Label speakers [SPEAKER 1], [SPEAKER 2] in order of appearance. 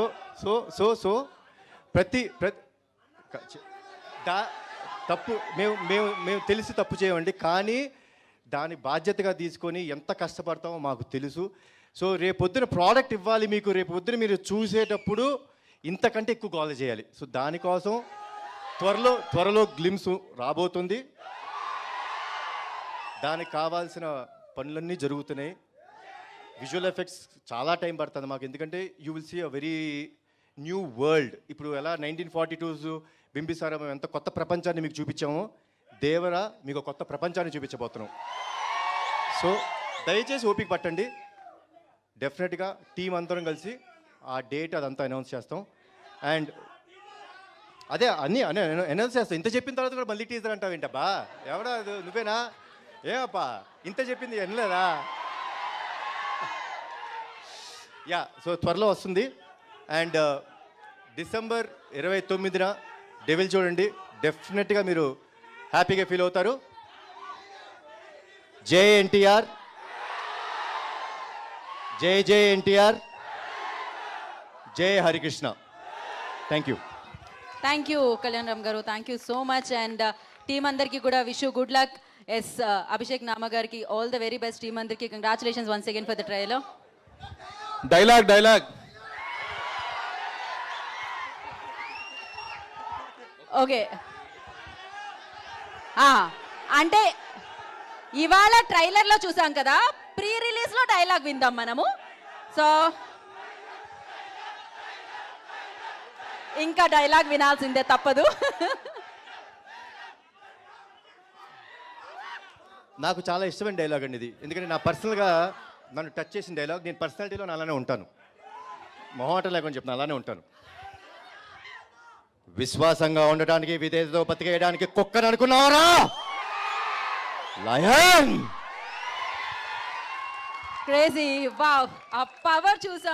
[SPEAKER 1] So so so ప్రతి ప్రతి తప్పు మేము మేము మేము తెలిసి తప్పు చేయమండి, కానీ దాని బాధ్యతగా తీసుకొని ఎంత కష్టపడతామో మాకు తెలుసు. సో రేపొద్దున ప్రోడక్ట్ ఇవ్వాలి మీకు, రేపొద్దున మీరు చూసేటప్పుడు ఇంతకంటే ఎక్కువ గోల చేయాలి. సో దానికోసం త్వరలో గ్లిమ్స్ రాబోతుంది. దానికి కావాల్సిన పనులన్నీ జరుగుతున్నాయి. విజువల్ ఎఫెక్ట్స్ చాలా టైం పడుతుంది మాకు, ఎందుకంటే you will see a very new world. ఇప్పుడు ఎలా 1942 బింబిసారా మేము ఎంత కొత్త ప్రపంచాన్ని మీకు చూపించామో, దేవరా మీకు కొత్త ప్రపంచాన్ని చూపించబోతున్నాం. సో దయచేసి ఓపిక పట్టండి. డెఫినెట్గా టీం అందరం కలిసి ఆ డేట్ అదంతా అనౌన్స్ చేస్తాం. అండ్ అదే అన్నీ అనౌన్స్ చేస్తాం. ఇంత చెప్పిన తర్వాత కూడా మళ్ళీ టీజర్ అంటావు ఏంటబ్బా? ఎవడా నువ్వేనా? ఏమప్పా ఇంత చెప్పింది వినలేదా? యా, సో త్వరలో వస్తుంది. అండ్ డిసెంబర్ 29న డెవిల్ చూడండి. డెఫినెట్గా మీరు హ్యాపీగా ఫీల్ అవుతారు. జై ఎన్టీఆర్, జై జై ఎన్టీఆర్, జై Harikrishna. Thank you.
[SPEAKER 2] Thank you Kalyan Ram garu, thank you so much. And team అందరికీ కూడా wish good luck. Yes Abhishek Nama గారికి all the very best. Team అందరికీ congratulations once again for the trailer.
[SPEAKER 3] Dialogue
[SPEAKER 2] okay, అంటే ఇవాళ ట్రైలర్లో చూసాం కదా, ప్రీ రిలీజ్లో డైలాగ్ విందాం మనము. సో ఇంకా డైలాగ్ వినాల్సిందే, తప్పదు.
[SPEAKER 1] నాకు చాలా ఇష్టమైన డైలాగ్ అండి ఇది, ఎందుకంటే నా పర్సనల్గా నన్ను టచ్ చేసిన డైలాగ్. నేను పర్సనాలిటీలో నేను అలానే ఉంటాను, మొహమాటం లేకుండా చెప్తాను, అలానే ఉంటాను. విశ్వాసంగా ఉండటానికి, విధేయతతో బతికేయడానికి కుక్కని అనుకున్నావరా లయన్?
[SPEAKER 2] క్రేజీ, వావ్, ఆ పవర్ చూసాం.